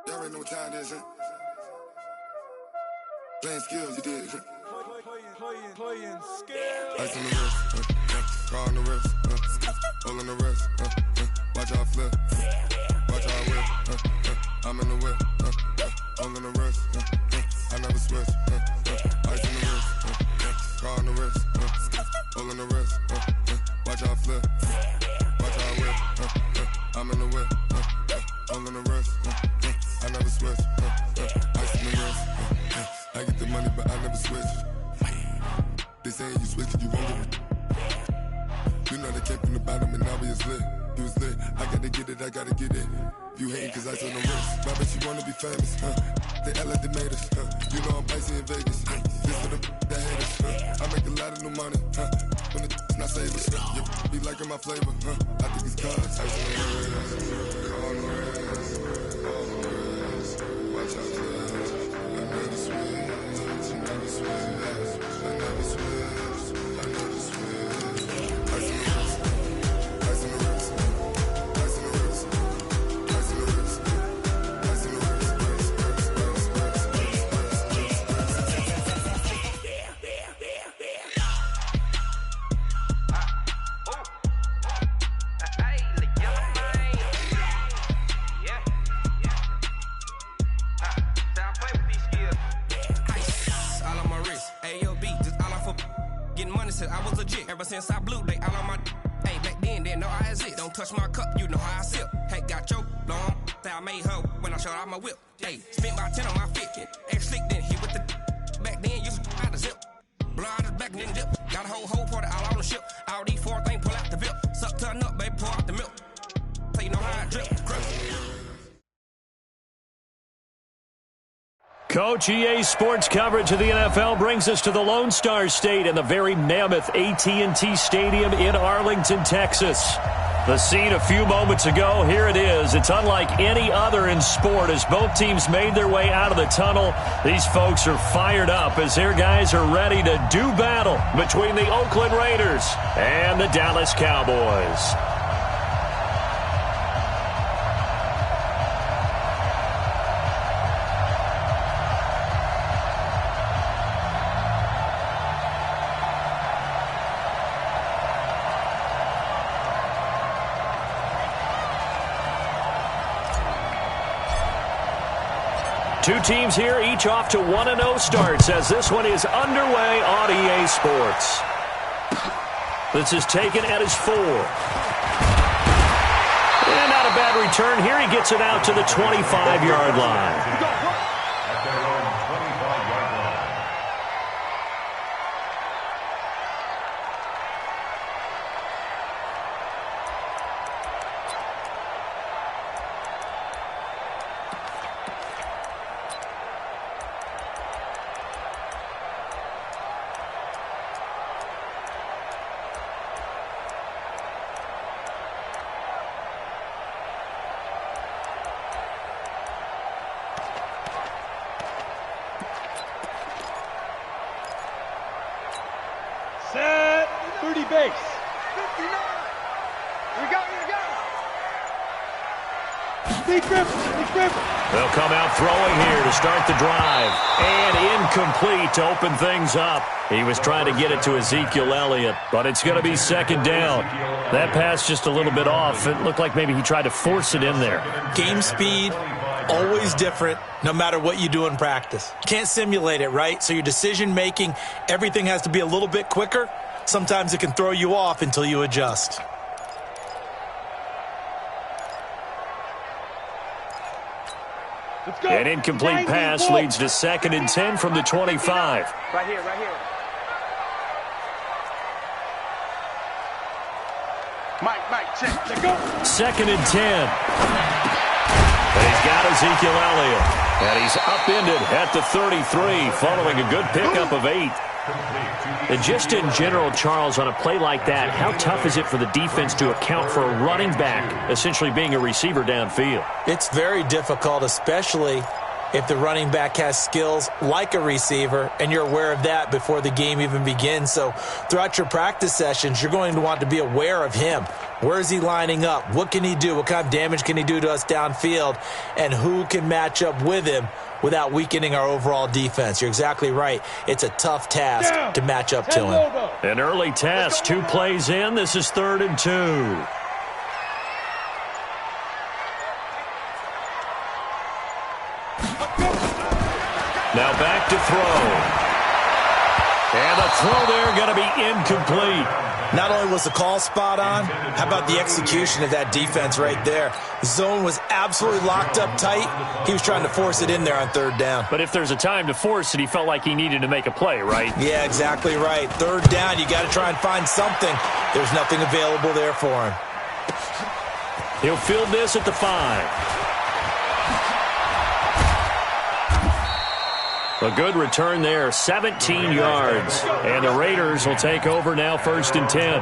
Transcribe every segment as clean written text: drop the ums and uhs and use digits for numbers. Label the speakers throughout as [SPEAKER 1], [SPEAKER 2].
[SPEAKER 1] Y'all already know what time it is, huh? Playing skills, you did.
[SPEAKER 2] Playing skills.
[SPEAKER 1] Ice on the wrist, car on the wrist, hole on the wrist, watch out flip, watch out whip, I'm in the whip, hole in the wrist, I never switch, ice on the wrist, car on the wrist, hole in the wrist, watch out flip, watch out whip, I'm in the whip, hole in the wrist, I never switch, ice on the wrist, I get the money but I never switch. They saying you switch it, you won't get it. You know they came from the bottom and now we is lit. You was lit, I gotta get it, I gotta get it. You hating cause I on the wrist. My bitch, you wanna be famous, They act like they made us, You know I'm icy in Vegas, This for the that hate us, I make a lot of new money, When it's not savers, You be liking my flavor, I think it's cause ice on the wrist, car on the wrist, all on the wrist. Watch out for us, I never switch, I never switch. I never switched, I never switched. Ice on the wrist, ice on the wrist, ice on the wrist, ice on the wrist, ice on the
[SPEAKER 3] I was legit. Ever since I blew, they all on my hey, back then, didn't know I exist. Don't touch my cup, you know how I sip. Hey, got your long, I made her when I showed out my whip. Hey, spent about 10 on my fit. Ex-slick then hit with the back then, used to out the zip. Blow out the back, then dip. Got a whole party all on the ship. All these four things pull out the VIP. Suck, turn up, baby, pour out the milk. So you know how I drip.
[SPEAKER 4] Coach, EA Sports coverage of the NFL brings us to the Lone Star State and the very mammoth AT&T Stadium in Arlington, Texas. The scene a few moments ago, here it is. It's unlike any other in sport as both teams made their way out of the tunnel. These folks are fired up as their guys are ready to do battle between the Oakland Raiders and the Dallas Cowboys. Two teams here, each off to 1-0 starts as this one is underway on EA Sports. This is taken at his 4. And not a bad return here. He gets it out to the 25-yard line.
[SPEAKER 2] Set, 30 base. 59. Here we go. Sneak grip.
[SPEAKER 4] They'll come out throwing here to start the drive. And incomplete to open things up. He was trying to get it to Ezekiel Elliott, but it's going to be second down. That pass just a little bit off. It looked like maybe he tried to force it in there.
[SPEAKER 5] Game speed, always different, no matter what you do in practice. Can't simulate it, right? So your decision-making, everything has to be a little bit quicker. Sometimes it can throw you off until you adjust.
[SPEAKER 4] An incomplete pass leads to 2nd and 10 from the 25.
[SPEAKER 2] Right here. Mike, check, go.
[SPEAKER 4] 2nd and 10. And he's got Ezekiel Elliott. And he's upended at the 33 following a good pickup of 8. And just in general, Charles, on a play like that, how tough is it for the defense to account for a running back essentially being a receiver downfield?
[SPEAKER 5] It's very difficult, especially if the running back has skills like a receiver, and you're aware of that before the game even begins. So throughout your practice sessions, you're going to want to be aware of him. Where is he lining up? What can he do? What kind of damage can he do to us downfield? And who can match up with him without weakening our overall defense? You're exactly right. It's a tough task to match up to him.
[SPEAKER 4] An early test, 2 plays in. This is 3rd and 2. Now back to throw. And the throw there going to be incomplete.
[SPEAKER 5] Not only was the call spot on, how about the execution of that defense right there? The zone was absolutely locked up tight. He was trying to force it in there on 3rd down.
[SPEAKER 4] But if there's a time to force it, he felt like he needed to make a play, right?
[SPEAKER 5] Yeah, exactly right. 3rd down, you got to try and find something. There's nothing available there for him.
[SPEAKER 4] He'll field this at the 5. A good return there, 17 yards. And the Raiders will take over now, 1st and 10.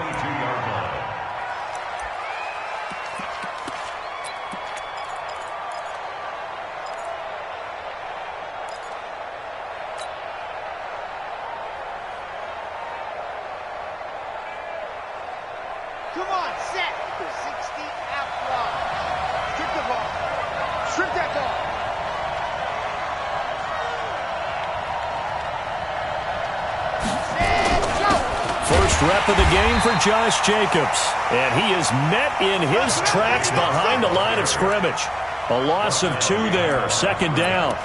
[SPEAKER 2] Come on, set. 60 out wide. Strip the ball. Strip that ball.
[SPEAKER 4] First rep of the game for Josh Jacobs. And he is met in his tracks behind the line of scrimmage. A loss of 2 there, 2nd down.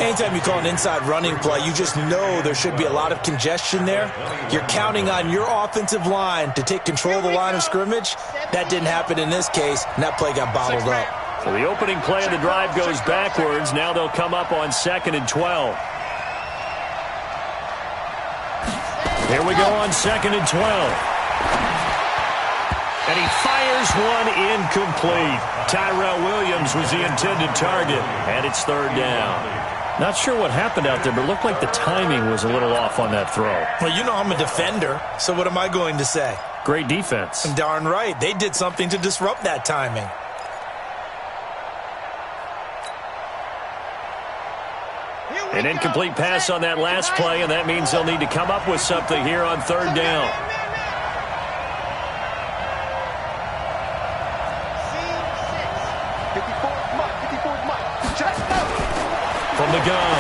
[SPEAKER 5] Anytime you call an inside running play, you just know there should be a lot of congestion there. You're counting on your offensive line to take control of the line of scrimmage. That didn't happen in this case, and that play got bottled up.
[SPEAKER 4] So the opening play of the drive goes backwards. Now they'll come up on 2nd and 12. Here we go on 2nd and 12. And he fires one incomplete. Tyrell Williams was the intended target, and it's 3rd down. Not sure what happened out there, but it looked like the timing was a little off on that throw.
[SPEAKER 5] Well, you know I'm a defender, so what am I going to say?
[SPEAKER 4] Great defense.
[SPEAKER 5] Darn right. They did something to disrupt that timing.
[SPEAKER 4] An incomplete pass on that last play, and that means they'll need to come up with something here on 3rd down. From the gun,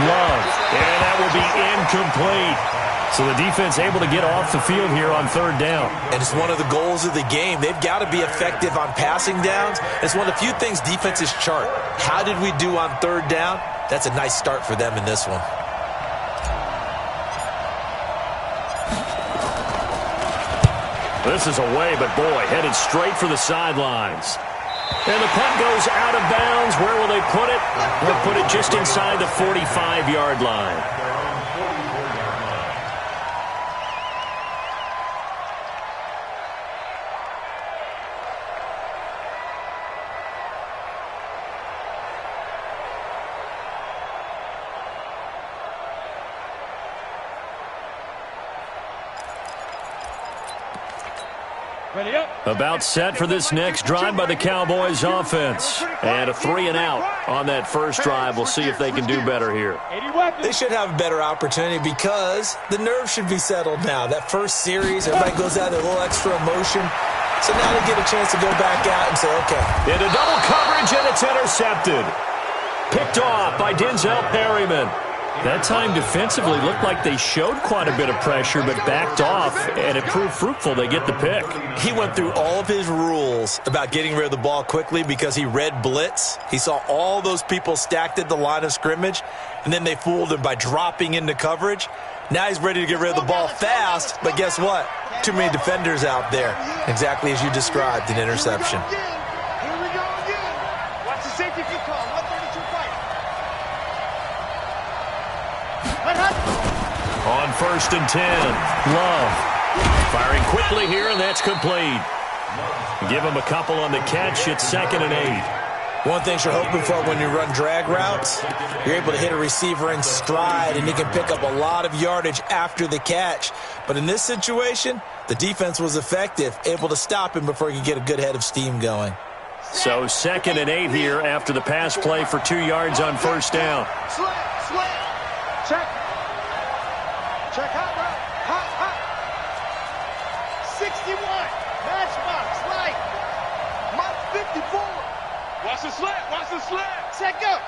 [SPEAKER 4] Love, and that will be incomplete. So the defense able to get off the field here on 3rd down.
[SPEAKER 5] And it's one of the goals of the game. They've got to be effective on passing downs. It's one of the few things defenses chart. How did we do on 3rd down? That's a nice start for them in this one.
[SPEAKER 4] This is away, but boy, headed straight for the sidelines. And the punt goes out of bounds. Where will they put it? They'll put it just inside the 45-yard line. About set for this next drive by the Cowboys offense. And a 3-and-out on that first drive. We'll see if they can do better here.
[SPEAKER 5] They should have a better opportunity because the nerves should be settled now. That first series, everybody goes out with a little extra emotion. So now they get a chance to go back out and say, okay.
[SPEAKER 4] Into double coverage, and it's intercepted. Picked off by Denzel Perryman. That time defensively looked like they showed quite a bit of pressure but backed off, and it proved fruitful. They get the pick.
[SPEAKER 5] He went through all of his rules about getting rid of the ball quickly because he read blitz. He saw all those people stacked at the line of scrimmage, and then they fooled him by dropping into coverage. Now he's ready to get rid of the ball fast, but guess what? Too many defenders out there. Exactly as you described, an interception.
[SPEAKER 2] Here we go again. Watch the safety call. 132 fight.
[SPEAKER 4] On 1st and 10, Love firing quickly here, and that's complete. Give him a couple on the catch. It's 2nd and 8.
[SPEAKER 5] One thing you're hoping for when you run drag routes, you're able to hit a receiver in stride, and he can pick up a lot of yardage after the catch. But in this situation, the defense was effective, able to stop him before he could get a good head of steam going.
[SPEAKER 4] So 2nd and 8 here after the pass play for 2 yards on 1st down.
[SPEAKER 2] Slant. Check. Check hot route. Hot. 61. Matchbox. the slant. Watch the slant. Set, go.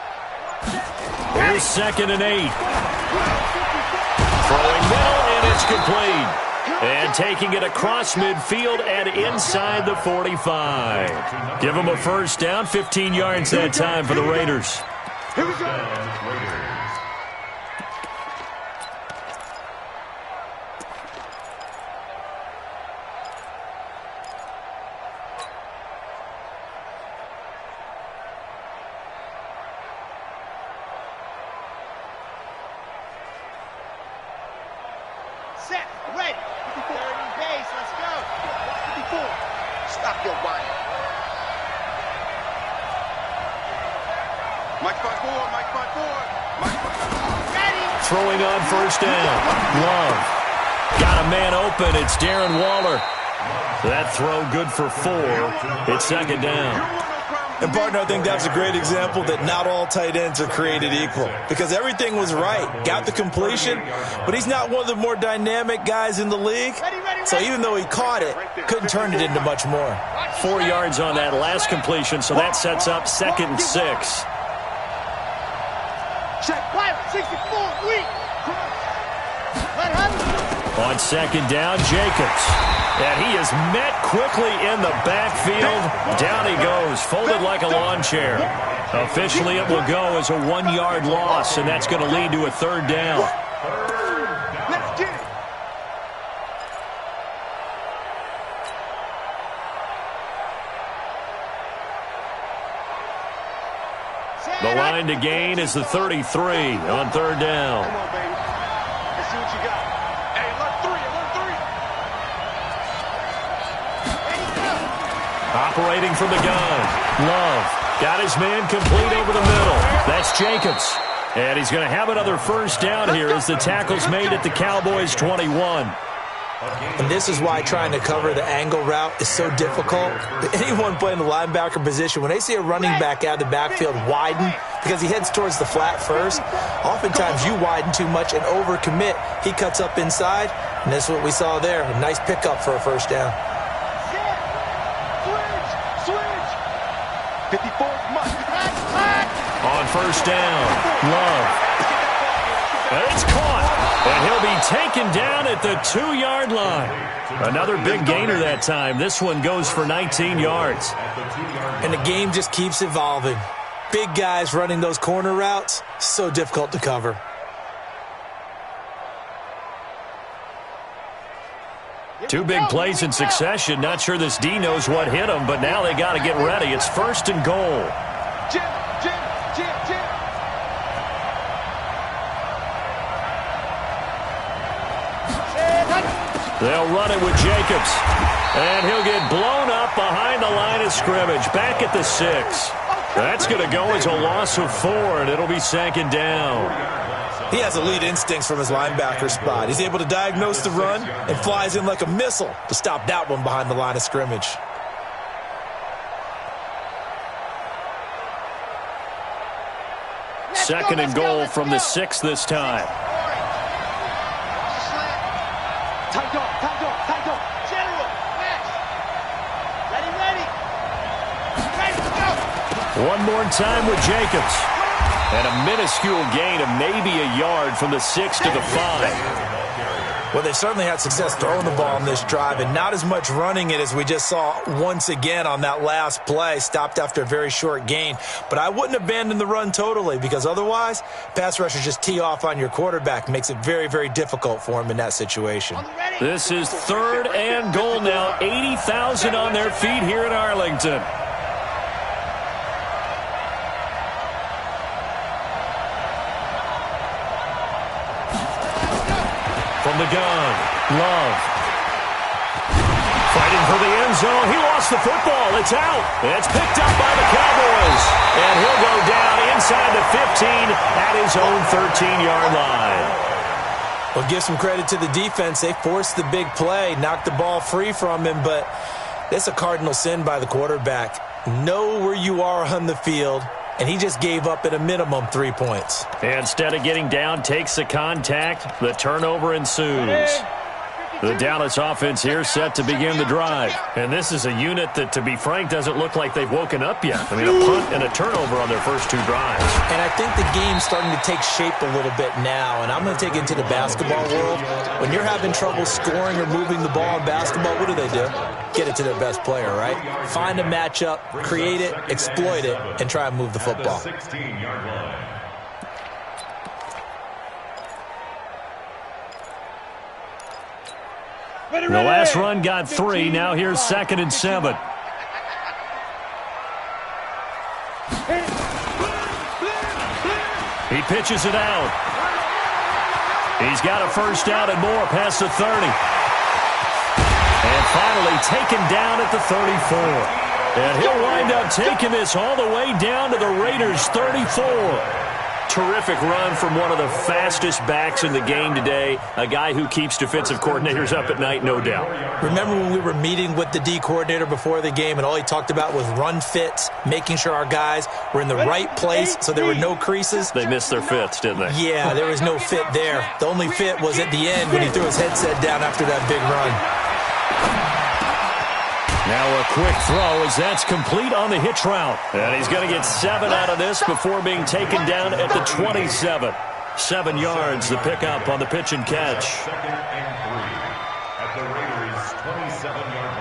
[SPEAKER 4] Here's 2nd and 8. Throwing middle, and it's complete. And taking it across midfield and inside the 45. Give them a first down, 15 yards that time for the Raiders.
[SPEAKER 2] Here we go. Set, ready. 30 base, let's go. 54. Stop your whining. Mike 5-4, Mike 5-4. Mike 5-4. Ready.
[SPEAKER 4] Throwing on first down. Love. Got a man open. It's Darren Waller. That throw good for 4. It's 2nd down.
[SPEAKER 5] And, partner, I think that's a great example that not all tight ends are created equal because everything was right. Got the completion, but he's not one of the more dynamic guys in the league. So even though he caught it, couldn't turn it into much more.
[SPEAKER 4] 4 yards on that last completion, so that sets up 2nd and 6.
[SPEAKER 2] Check, 64, weak.
[SPEAKER 4] On 2nd down, Jacobs. And he is met quickly in the backfield. Down he goes, folded like a lawn chair. Officially, it will go as a 1-yard loss, and that's going to lead to a 3rd down.
[SPEAKER 2] Let's get it.
[SPEAKER 4] The line to gain is the 33 on 3rd down.
[SPEAKER 2] Come on, baby. Let's see what you got. Hey, alert 3, alert 3. Ready, go.
[SPEAKER 4] Operating from the gun. Love got his man complete over the middle. That's Jacobs. And he's going to have another first down here as the tackle's made at the Cowboys' 21.
[SPEAKER 5] And this is why trying to cover the angle route is so difficult. Anyone playing the linebacker position, when they see a running back out of the backfield widen because he heads towards the flat first, oftentimes you widen too much and overcommit. He cuts up inside, and that's what we saw there. A nice pickup for a first down.
[SPEAKER 2] Switch. 54 much.
[SPEAKER 4] On first down, Love. And it's caught. And he'll be taken down at the 2-yard line. Another big gainer that time. This one goes for 19 yards.
[SPEAKER 5] And the game just keeps evolving. Big guys running those corner routes, so difficult to cover.
[SPEAKER 4] Two big plays in succession. Not sure this D knows what hit him, but now they got to get ready. It's 1st and goal.
[SPEAKER 2] Jim.
[SPEAKER 4] They'll run it with Jacobs. And he'll get blown up behind the line of scrimmage. Back at the 6. That's going to go as a loss of 4, and it'll be 2nd down.
[SPEAKER 5] He has elite instincts from his linebacker spot. He's able to diagnose the run and flies in like a missile to stop that one behind the line of scrimmage.
[SPEAKER 4] Second and goal from the 6 this time.
[SPEAKER 2] Tight dog. General, next. Ready. Ready to go.
[SPEAKER 4] One more time with Jacobs. And a minuscule gain of maybe a yard from the 6 to the 5.
[SPEAKER 5] Well, they've certainly had success throwing the ball on this drive and not as much running it as we just saw once again on that last play, stopped after a very short gain. But I wouldn't abandon the run totally because otherwise, pass rushers just tee off on your quarterback. Makes it very, very difficult for him in that situation.
[SPEAKER 4] This is 3rd and goal now. 80,000 on their feet here in Arlington. From the gun, Love. Fighting for the end zone. He lost the football. It's out. It's picked up by the Cowboys. And he'll go down inside the 15 at his own 13-yard line.
[SPEAKER 5] Well, give some credit to the defense. They forced the big play, knocked the ball free from him, but that's a cardinal sin by the quarterback. Know where you are on the field, and he just gave up at a minimum 3 points.
[SPEAKER 4] Instead of getting down, takes the contact. The turnover ensues. The Dallas offense here set to begin the drive. And this is a unit that, to be frank, doesn't look like they've woken up yet. I mean, a punt and a turnover on their first 2 drives.
[SPEAKER 5] And I think the game's starting to take shape a little bit now. And I'm going to take it to the basketball world. When you're having trouble scoring or moving the ball in basketball, what do? Get it to their best player, right? Find a matchup, create it, exploit it, and try and move the football.
[SPEAKER 4] The last run got 3. Now here's 2nd and 7. He pitches it out. He's got a first down and more past the 30. And finally taken down at the 34. And he'll wind up taking this all the way down to the Raiders' 34. Terrific run from one of the fastest backs in the game today, a guy who keeps defensive coordinators up at night, no doubt.
[SPEAKER 5] Remember when we were meeting with the D coordinator before the game and all he talked about was run fits, making sure our guys were in the right place so there were no creases?
[SPEAKER 4] They missed their fits, didn't they?
[SPEAKER 5] Yeah, there was no fit there. The only fit was at the end when he threw his headset down after that big run.
[SPEAKER 4] Now a quick throw as that's complete on the hitch route. And he's going to get 7 out of this before being taken down at the 27. 7 yards, the pickup on the pitch and catch.
[SPEAKER 6] 2nd and 3 at the Raiders' 27-yard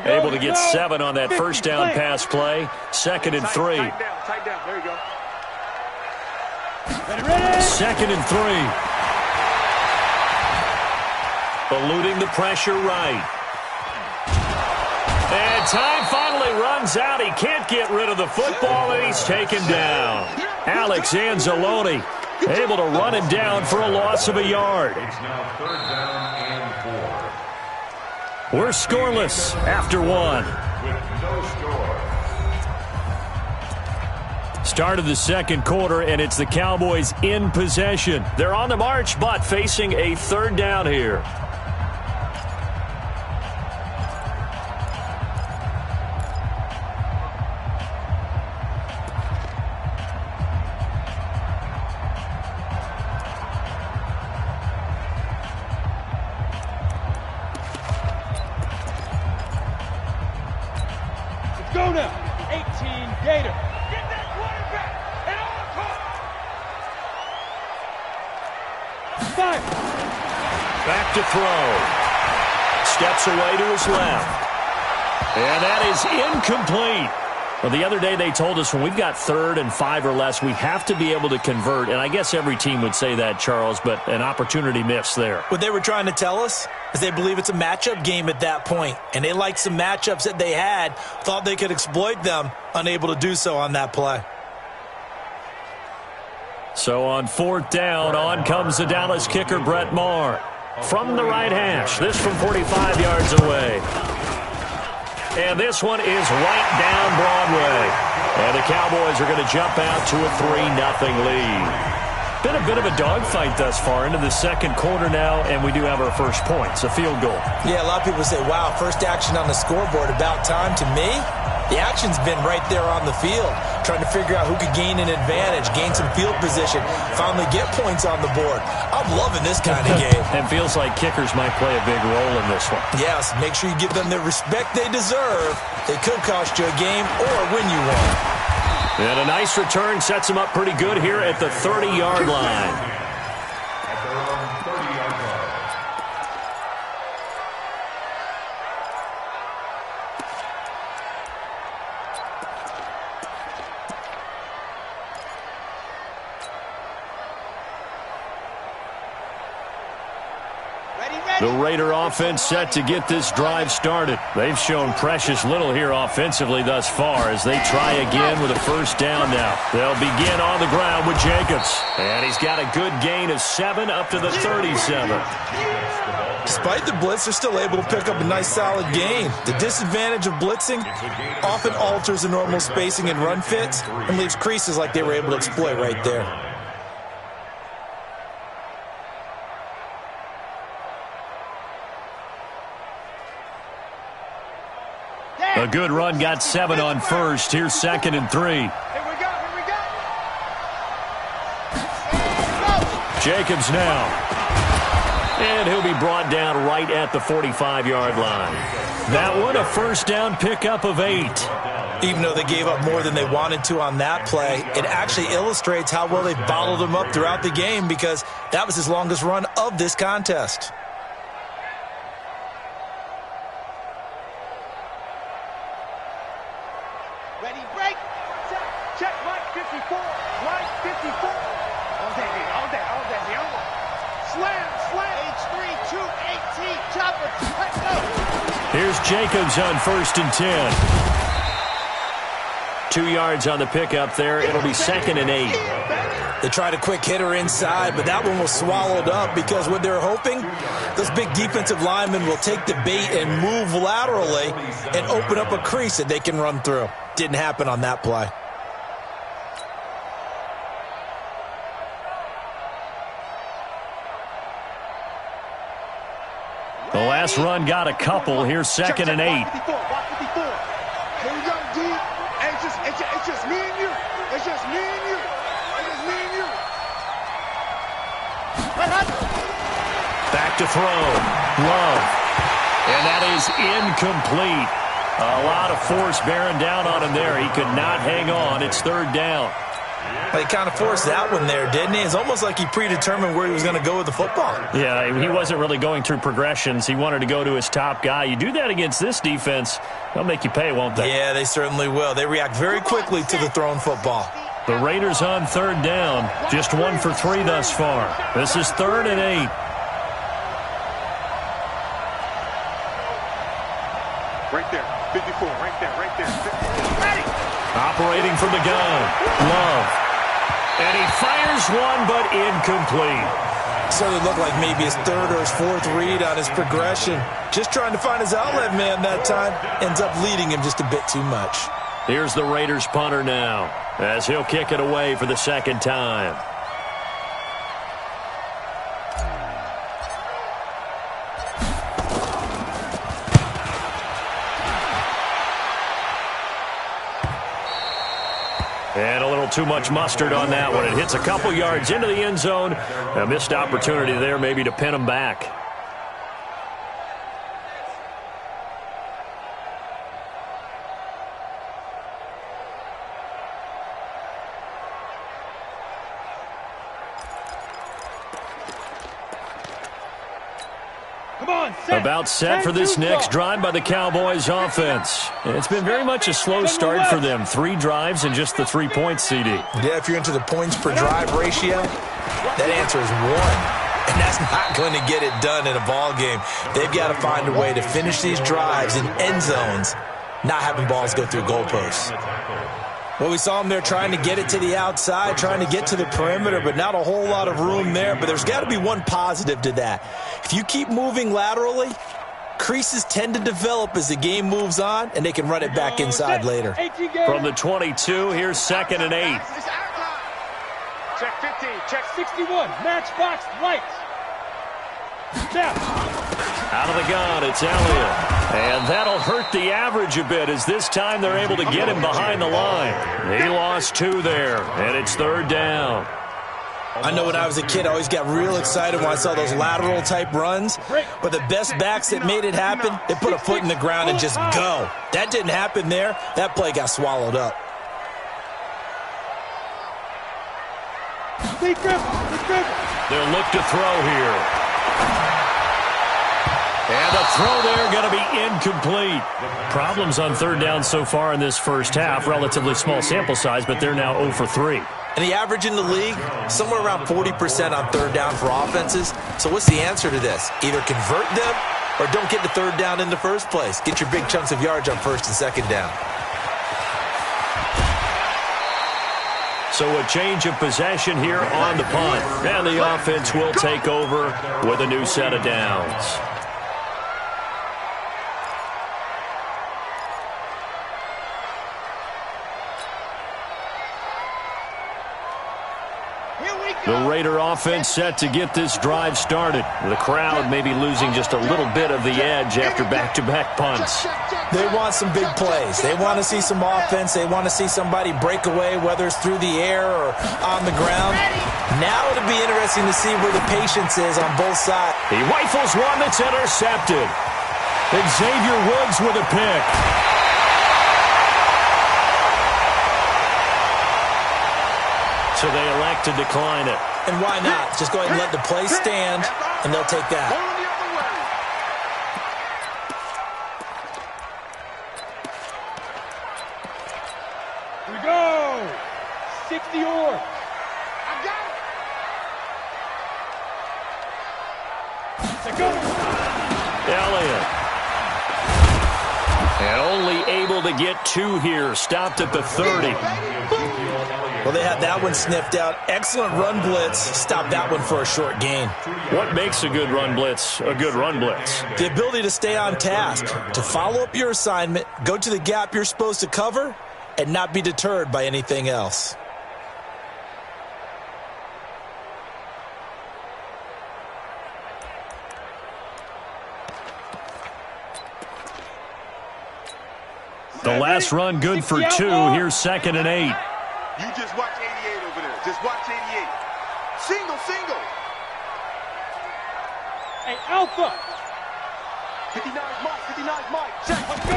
[SPEAKER 6] line.
[SPEAKER 4] Able to get 7 on that first down pass play. 2nd and 3.
[SPEAKER 2] Tight down. There you go.
[SPEAKER 4] 2nd and 3. Eluding the pressure right. And time finally runs out. He can't get rid of the football, and he's taken down. Alex Anzalone able to run him down for a loss of a yard.
[SPEAKER 6] It's now 3rd down and 4.
[SPEAKER 4] We're scoreless after 1.
[SPEAKER 6] With no score.
[SPEAKER 4] Start of the second quarter, and it's the Cowboys in possession. They're on the march, but facing a 3rd down here.
[SPEAKER 2] Let's go now. 18 Gator. Get that quarterback and all the call. 5.
[SPEAKER 4] Back to throw. Steps away to his left. And that is incomplete. Well, the other day they told us when we've got 3rd and 5 or less, we have to be able to convert. And I guess every team would say that, Charles, but an opportunity missed there.
[SPEAKER 5] What they were trying to tell us is they believe it's a matchup game at that point, and they liked some matchups that they had, thought they could exploit them, unable to do so on that play.
[SPEAKER 4] So on 4th down, on comes the Dallas kicker, Brett Maher. From the right hash, this from 45 yards away. And this one is right down Broadway. And the Cowboys are going to jump out to a 3-0 lead. Been a bit of a dogfight thus far into the second quarter now, and we do have our first points, a field goal.
[SPEAKER 5] Yeah, a lot of people say, wow, first action on the scoreboard, about time. To me, the action's been right there on the field, trying to figure out who could gain an advantage, gain some field position, finally get points on the board. I'm loving this kind of game.
[SPEAKER 4] And feels like kickers might play a big role in this one.
[SPEAKER 5] Yes, make sure you give them the respect they deserve. They could cost you a game or win you one.
[SPEAKER 4] And a nice return sets him up pretty good here at the 30-yard line.
[SPEAKER 6] At their own 30-yard line.
[SPEAKER 4] The Raider offense set to get this drive started. They've shown precious little here offensively thus far as they try again with a first down now. They'll begin on the ground with Jacobs. And he's got a good gain of 7 up to the 37.
[SPEAKER 5] Despite the blitz, they're still able to pick up a nice solid gain. The disadvantage of blitzing often alters the normal spacing and run fits and leaves creases like they were able to exploit right there.
[SPEAKER 4] A good run got 7 on first. Here's 2nd and 3.
[SPEAKER 2] Here we go.
[SPEAKER 4] Jacobs now. And he'll be brought down right at the 45-yard line. That one, a first down pickup of 8.
[SPEAKER 5] Even though they gave up more than they wanted to on that play, it actually illustrates how well they bottled him up throughout the game because that was his longest run of this contest.
[SPEAKER 2] Ready, break. Check, right 54. Right 54. All day. Slam. H3, 218. Chopper. Let's go.
[SPEAKER 4] Here's Jacobs on 1st and 10. 2 yards on the pickup there. It'll be 2nd and 8.
[SPEAKER 5] They tried a quick hitter inside, but that one was swallowed up because what they're hoping, those big defensive linemen will take the bait and move laterally and open up a crease that they can run through. Didn't happen on that play.
[SPEAKER 4] The last run got a couple. Here's 2nd and 8.
[SPEAKER 2] Here we go, D. It's just me and you. It's just me and you.
[SPEAKER 4] Back to throw. Love. And that is incomplete. A lot of force bearing down on him there. He could not hang on. It's 3rd down.
[SPEAKER 5] He kind of forced that one there, didn't he? It's almost like he predetermined where he was going to go with the football.
[SPEAKER 4] Yeah, he wasn't really going through progressions. He wanted to go to his top guy. You do that against this defense, they'll make you pay, won't they?
[SPEAKER 5] Yeah, they certainly will. They react very quickly to the thrown football.
[SPEAKER 4] The Raiders on 3rd down. Just 1 for 3 thus far. This is 3rd and 8.
[SPEAKER 2] Right there. 54. Right there. Ready.
[SPEAKER 4] Operating from the gun. Love. And he fires one, but incomplete.
[SPEAKER 5] So it looked like maybe his 3rd or his 4th read on his progression. Just trying to find his outlet man that time. Ends up leading him just a bit too much.
[SPEAKER 4] Here's the Raiders punter now, as he'll kick it away for the 2nd time. And a little too much mustard on that one. It hits a couple yards into the end zone. A missed opportunity there maybe to pin him back. About set for this next drive by the Cowboys offense. It's been very much a slow start for them. 3 drives and just the 3 points, CD.
[SPEAKER 5] Yeah, if you're into the points per drive ratio, that answer is 1. And that's not going to get it done in a ball game. They've got to find a way to finish these drives in end zones, not having balls go through goalposts. Well, we saw them there trying to get it to the outside, trying to get to the perimeter, but not a whole lot of room there. But there's got to be one positive to that. If you keep moving laterally, creases tend to develop as the game moves on, and they can run it back inside later.
[SPEAKER 4] From the 22, here's 2nd and 8.
[SPEAKER 2] Check 15. Check 61. Matchbox lights. Step.
[SPEAKER 4] Out of the gun, it's Elliott. And that'll hurt the average a bit as this time they're able to get him behind the line. He lost 2 there, and it's 3rd down.
[SPEAKER 5] I know when I was a kid, I always got real excited when I saw those lateral-type runs. But the best backs that made it happen, they put a foot in the ground and just go. That didn't happen there. That play got swallowed up.
[SPEAKER 4] They'll look to throw here. And the throw there going to be incomplete. Problems on 3rd down so far in this first half. Relatively small sample size, but they're now 0 for 3.
[SPEAKER 5] And the average in the league, somewhere around 40% on 3rd down for offenses. So what's the answer to this? Either convert them or don't get the 3rd down in the first place. Get your big chunks of yards on 1st and 2nd down.
[SPEAKER 4] So a change of possession here on the punt. And the offense will take over with a new set of downs.
[SPEAKER 2] Here we
[SPEAKER 4] The Raider offense set to get this drive started. The crowd may be losing just a little bit of the edge after back-to-back punts.
[SPEAKER 5] They want some big plays. They want to see some offense. They want to see somebody break away, whether it's through the air or on the ground. Now it'll be interesting to see where the patience is on both sides.
[SPEAKER 4] He rifles one that's intercepted. Xavier Woods with a pick. So they elect to decline it.
[SPEAKER 5] And why not? Just go ahead and let the play stand, and they'll take that.
[SPEAKER 2] Here we go. 60 or. I got it. Let's go.
[SPEAKER 4] Elliott. And only able to get 2 here. Stopped at the 30.
[SPEAKER 5] Well, they had that one sniffed out. Excellent run blitz. Stopped that one for a short gain.
[SPEAKER 4] What makes a good run blitz a good run blitz?
[SPEAKER 5] The ability to stay on task, to follow up your assignment, go to the gap you're supposed to cover, and not be deterred by anything else.
[SPEAKER 4] The last run good for 2. Here's 2nd and 8.
[SPEAKER 2] You just watch 88 over there. Just watch 88. Single, single. Hey, Alpha. 59 Mike, 59 Mike. Check, let's go.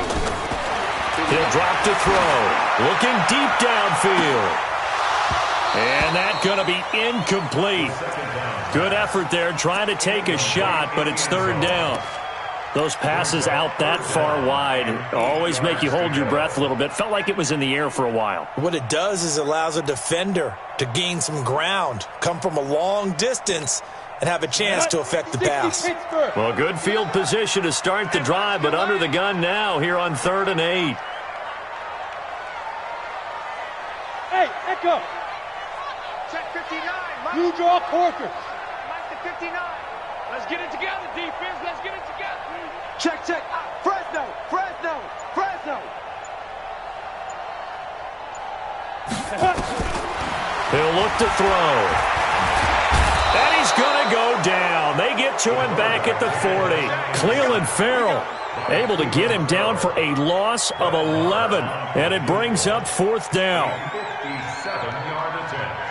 [SPEAKER 4] He'll drop to throw. Looking deep downfield. And that's going to be incomplete. Good effort there trying to take a shot, but it's 3rd down. Those passes out that far wide always make you hold your breath a little bit. Felt like it was in the air for a while.
[SPEAKER 5] What it does is it allows a defender to gain some ground, come from a long distance, and have a chance to affect the pass.
[SPEAKER 4] Well, good field position to start the drive, but under the gun now here on 3rd and 8.
[SPEAKER 2] Hey, Echo. Check 59, Mike. You draw Corker. Mike to 59. Let's get it together, defense. Let's get it together. Check, check. Fresno, Fresno, Fresno.
[SPEAKER 4] He'll look to throw. And he's going to go down. They get to him back at the 40. Cleveland Farrell able to get him down for a loss of 11. And it brings up 4th down.
[SPEAKER 6] 57-yard attempt.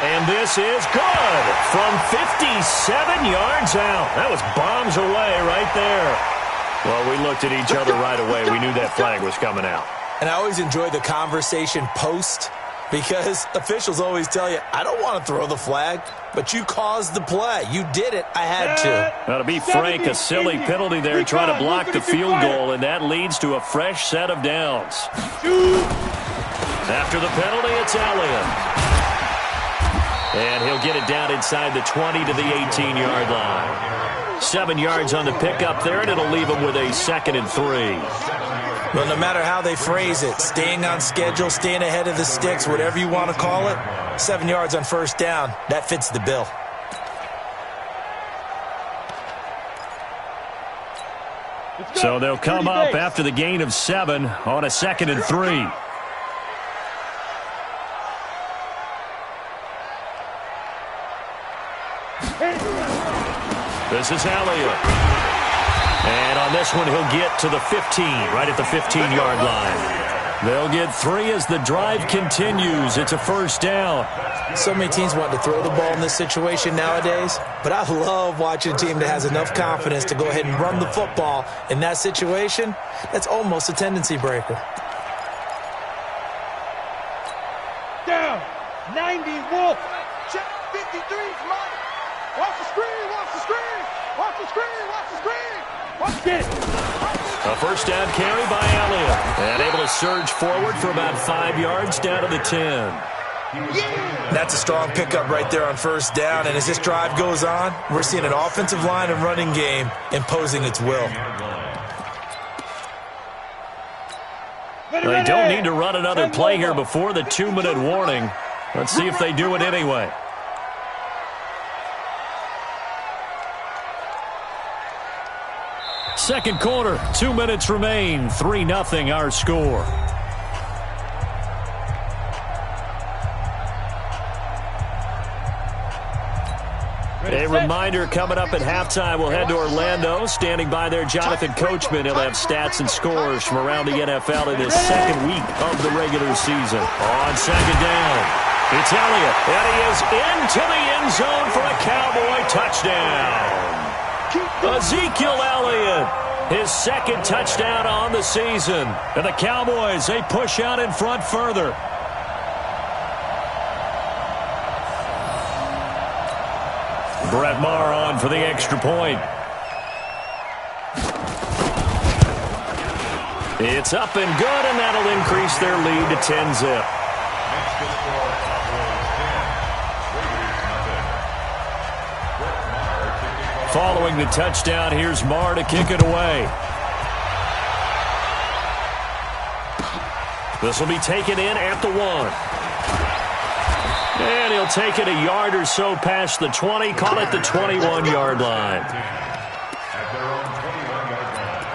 [SPEAKER 4] And this is good from 57 yards out. That was bombs away right there. Well, we looked at each other right away. We knew that flag was coming out.
[SPEAKER 5] And I always enjoy the conversation post because officials always tell you, I don't want to throw the flag, but you caused the play. You did it. I had to.
[SPEAKER 4] Now, to be frank, a silly penalty there trying to block the field goal, and that leads to a fresh set of downs. After the penalty, it's Elliott. And he'll get it down inside the 20 to the 18-yard line. 7 yards on the pickup there, and it'll leave him with a 2nd and 3.
[SPEAKER 5] Well, no matter how they phrase it, staying on schedule, staying ahead of the sticks, whatever you want to call it, 7 yards on 1st down, that fits the bill.
[SPEAKER 4] So they'll come up after the gain of 7 on a 2nd and 3. This is Elliott. And on this one, he'll get to the 15, right at the 15-yard line. They'll get 3 as the drive continues. It's a 1st down.
[SPEAKER 5] So many teams want to throw the ball in this situation nowadays, but I love watching a team that has enough confidence to go ahead and run the football in that situation. That's almost a tendency breaker.
[SPEAKER 2] Down. 90 Wolf. Check 53's Mike. Watch the screen, watch the screen. Watch the screen, watch the screen. Watch it.
[SPEAKER 4] A 1st down carry by Elliott. And able to surge forward for about 5 yards down to the 10.
[SPEAKER 5] That's a strong pickup right there on 1st down. And as this drive goes on, we're seeing an offensive line and running game imposing its will.
[SPEAKER 4] They don't need to run another play here before the 2-minute warning. Let's see if they do it anyway. Second quarter, 2 minutes remain. 3-0 our score. A reminder coming up at halftime, we'll head to Orlando. Standing by there, Jonathan Coachman. He'll have stats and scores from around the NFL in this second week of the regular season. On second down, it's Elliott, and he is into the end zone for a Cowboy touchdown. Ezekiel Elliott, his second touchdown on the season. And the Cowboys, they push out in front further. Brett Maher on for the extra point. It's up and good, and that'll increase their lead to 10-zip. Following the touchdown, here's Maher to kick it away. This will be taken in at the 1. And he'll take it a yard or so past the 20, call it the 21-yard line.
[SPEAKER 6] At their own 21-yard line.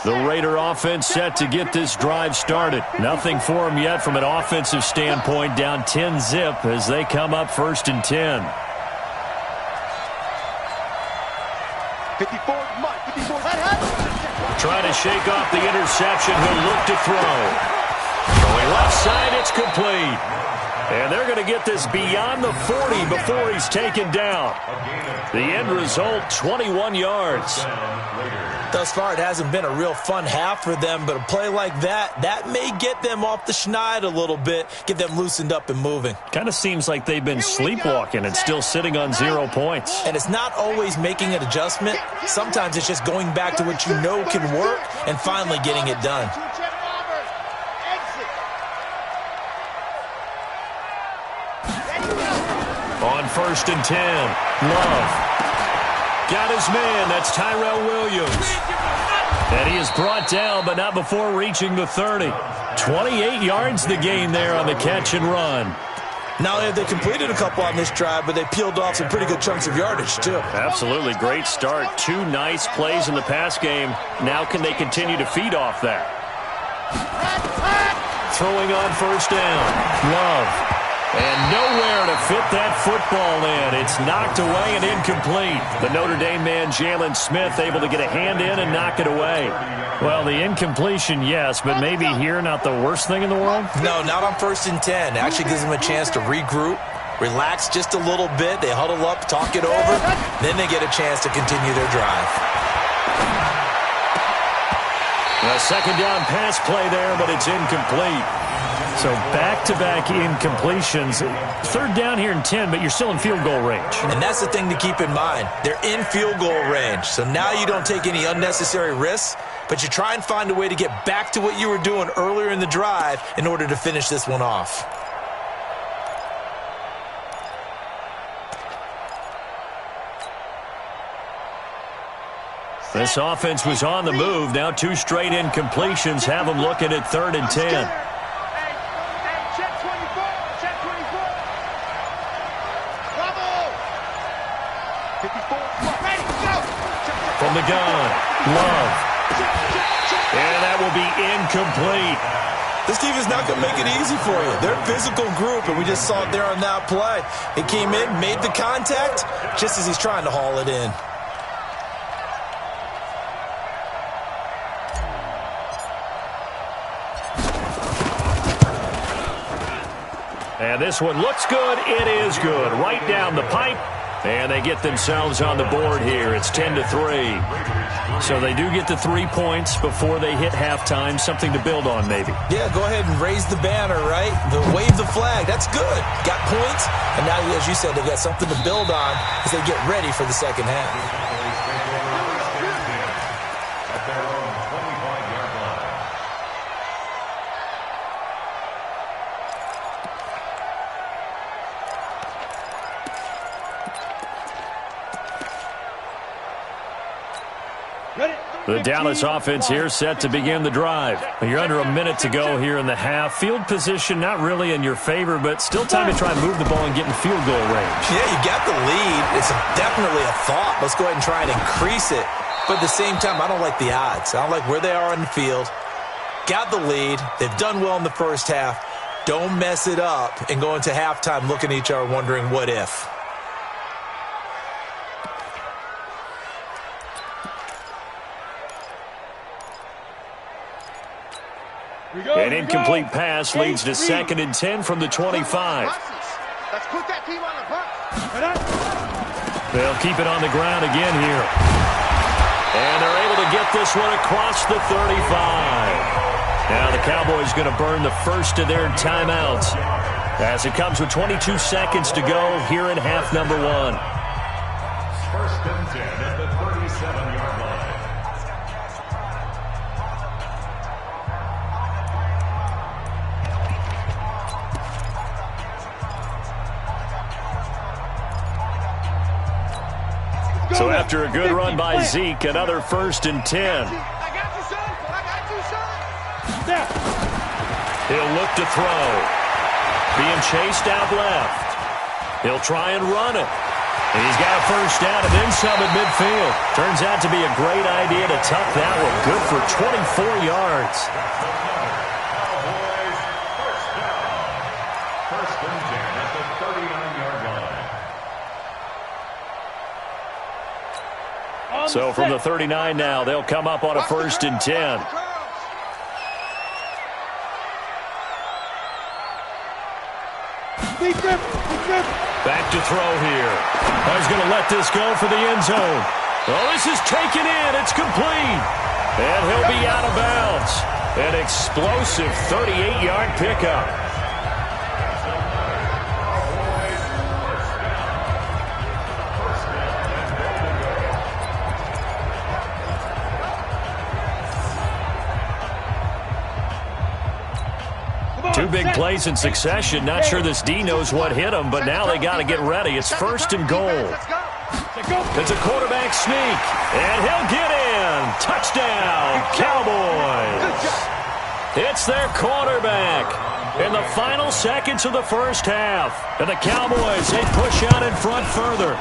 [SPEAKER 4] The Raider offense set to get this drive started. Nothing for them yet from an offensive standpoint, down 10-zip as they come up 1st and 10.
[SPEAKER 2] 54,
[SPEAKER 4] Trying to shake off the interception. He'll look to throw. Going left side, it's complete. And they're going to get this beyond the 40 before he's taken down. The end result, 21 yards.
[SPEAKER 5] Thus far, it hasn't been a real fun half for them, but a play like that may get them off the schneid a little bit, get them loosened up and moving.
[SPEAKER 4] Kind of seems like they've been sleepwalking and still sitting on 0 points.
[SPEAKER 5] And it's not always making an adjustment. Sometimes it's just going back to what you know can work and finally getting it done.
[SPEAKER 4] On 1st and 10, Love. Got his man, that's Tyrell Williams. And he is brought down, but not before reaching the 30. 28 yards the gain there on the catch and run.
[SPEAKER 5] Not only have they completed a couple on this drive, but they peeled off some pretty good chunks of yardage, too.
[SPEAKER 4] Absolutely, great start. 2 nice plays in the pass game. Now can they continue to feed off that? Throwing on 1st down, Love. And nowhere to fit that football in. It's knocked away and incomplete. The Notre Dame man, Jalen Smith, able to get a hand in and knock it away. Well, the incompletion, yes, but maybe here not the worst thing in the world?
[SPEAKER 5] No, not on 1st and 10. It actually gives them a chance to regroup, relax just a little bit. They huddle up, talk it over. Then they get a chance to continue their drive.
[SPEAKER 4] A second down pass play there, but it's incomplete. So back-to-back incompletions. 3rd down here and 10, but you're still in field goal range.
[SPEAKER 5] And that's the thing to keep in mind. They're in field goal range. So now you don't take any unnecessary risks, but you try and find a way to get back to what you were doing earlier in the drive in order to finish this one off.
[SPEAKER 4] This offense was on the move. Now 2 straight incompletions have them looking at 3rd and 10. From the gun, Love. And that will be incomplete.
[SPEAKER 5] This team is not going to make it easy for you. They're a physical group, and we just saw it there on that play. It came in, made the contact, just as he's trying to haul it in.
[SPEAKER 4] And this one looks good. It is good. Right down the pipe. And they get themselves on the board here. It's 10-3. So they do get the 3 points before they hit halftime. Something to build on, maybe.
[SPEAKER 5] Yeah, go ahead and raise the banner, right? Wave the flag. That's good. Got points. And now, as you said, they've got something to build on as they get ready for the second half.
[SPEAKER 4] The Dallas offense here set to begin the drive. You're under a minute to go here in the half. Field position not really in your favor, but still time to try and move the ball and get in field goal range.
[SPEAKER 5] Yeah, you got the lead. It's definitely a thought. Let's go ahead and try and increase it. But at the same time, I don't like the odds. I don't like where they are on the field. Got the lead. They've done well in the first half. Don't mess it up and go into halftime looking at each other wondering what if.
[SPEAKER 4] An incomplete pass leads to 2nd and 10 from the 25.
[SPEAKER 2] Let's put that team on the bus.
[SPEAKER 4] They'll keep it on the ground again here. And they're able to get this one across the 35. Now the Cowboys going to burn the first of their timeouts as it comes with 22 seconds to go here in half number 1.
[SPEAKER 6] 1st and 10 at the 37-yard line.
[SPEAKER 4] So after a good run by Zeke, another 1st and 10.
[SPEAKER 2] I got you, son. I got you, son.
[SPEAKER 4] He'll look to throw. Being chased out left. He'll try and run it. And he's got a 1st down and then some at midfield. Turns out to be a great idea to tuck that one. Good for 24 yards.
[SPEAKER 6] Cowboys, 1st down. 1st and 10 at the 39-yard line.
[SPEAKER 4] So from the 39 now, they'll come up on a 1st and 10. Back to throw here. He's going to let this go for the end zone. Oh, this is taken in. It's complete. And he'll be out of bounds. An explosive 38-yard pickup. Two big plays in succession. Not sure this D knows what hit him, but now they got to get ready. It's 1st and goal. It's a quarterback sneak, and he'll get in. Touchdown, Cowboys. It's their quarterback in the final seconds of the first half. And the Cowboys, they push out in front further.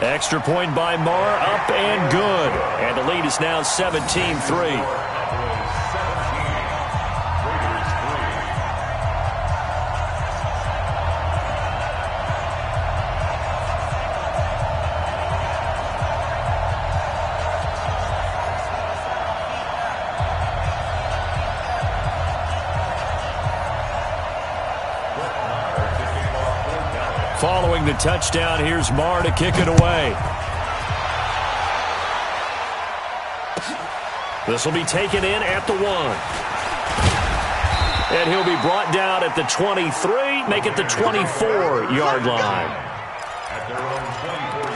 [SPEAKER 4] Extra point by Moore, up and good. And the lead is now 17-3. Following the touchdown, here's Marr to kick it away. This will be taken in at the 1. And he'll be brought down at the 23, make it the 24-yard line.
[SPEAKER 6] At their own 24-yard line.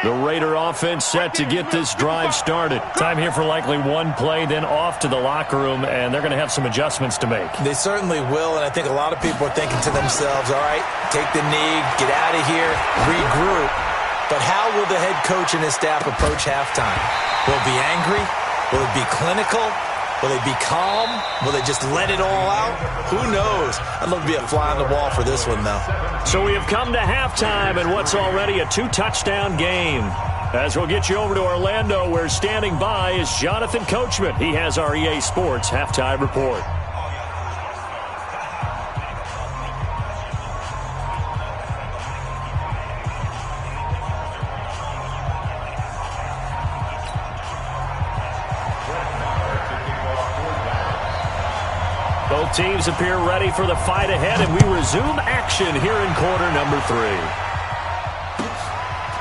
[SPEAKER 4] The Raider offense set to get this drive started. Time here for likely one play, then off to the locker room, and they're going to have some adjustments to make.
[SPEAKER 5] They certainly will, and I think a lot of people are thinking to themselves, all right, take the knee, get out of here, regroup. But how will the head coach and his staff approach halftime? Will it be angry? Will it be clinical? Will they be calm? Will they just let it all out? Who knows? I'd love to be a fly on the wall for this one, though.
[SPEAKER 4] So we have come to halftime in what's already a 2-touchdown game. As we'll get you over to Orlando, where standing by is Jonathan Coachman. He has our EA Sports halftime report. Both teams appear ready for the fight ahead, and we resume action here in quarter number 3.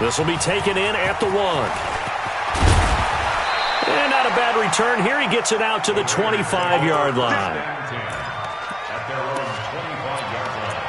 [SPEAKER 4] This will be taken in at the 1. And not a bad return here. He gets it out to the 25-yard line.
[SPEAKER 6] At their own 25-yard line.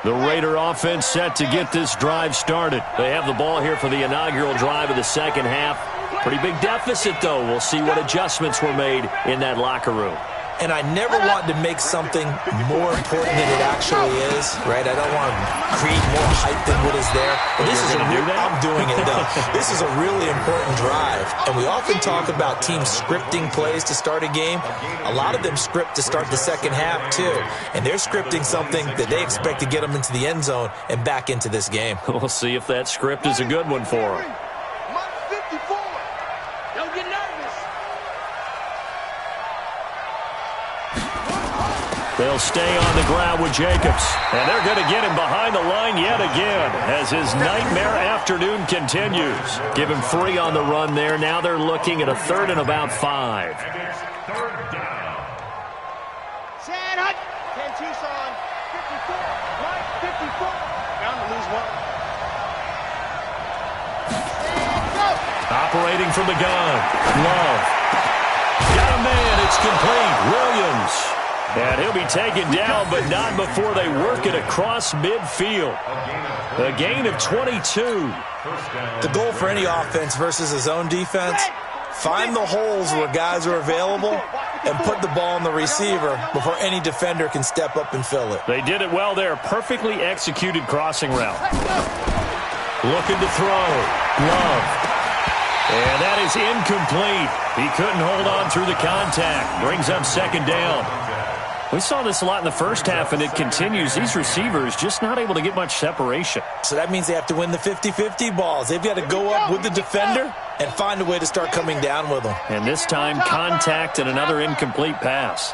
[SPEAKER 4] The Raider offense set to get this drive started. They have the ball here for the inaugural drive of the second half. Pretty big deficit, though. We'll see what adjustments were made in that locker room.
[SPEAKER 5] And I never want to make something more important than it actually is, right? I don't want to create more hype than what is there. But this is I'm doing it, though. This is a really important drive. And we often talk about teams scripting plays to start a game. A lot of them script to start the second half, too. And they're scripting something that they expect to get them into the end zone and back into this game.
[SPEAKER 4] We'll see if that script is a good one for them.
[SPEAKER 2] Don't get nervous.
[SPEAKER 4] They'll stay on the ground with Jacobs. And they're going to get him behind the line yet again as his nightmare afternoon continues. Give him free on the run there. Now they're looking at a 3rd and about 5.
[SPEAKER 2] Chad Hut. 10 Tucson. 54. Mike, 54. Bound to lose one. And go.
[SPEAKER 4] Operating from the gun. Love. Got a man. It's complete. Williams. And he'll be taken down, but not before they work it across midfield. A gain of 22.
[SPEAKER 5] The goal for any offense versus his own defense, find the holes where guys are available and put the ball on the receiver before any defender can step up and fill it.
[SPEAKER 4] They did it well there. Perfectly executed crossing route. Looking to throw. Love. And that is incomplete. He couldn't hold on through the contact. Brings up 2nd down. We saw this a lot in the first half, and it continues. These receivers just not able to get much separation.
[SPEAKER 5] So that means they have to win the 50-50 balls. They've got to go up with the defender and find a way to start coming down with them.
[SPEAKER 4] And this time, contact and another incomplete pass.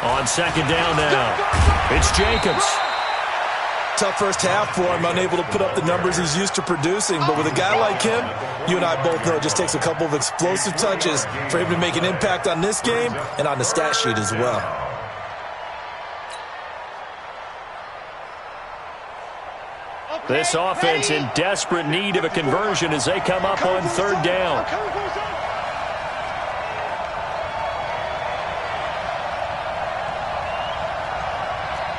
[SPEAKER 4] On 2nd down now, it's Jacobs.
[SPEAKER 5] Tough first half for him, unable to put up the numbers he's used to producing. But with a guy like him, you and I both know it just takes a couple of explosive touches for him to make an impact on this game and on the stat sheet as well.
[SPEAKER 4] This offense in desperate need of a conversion as they come up on 3rd down.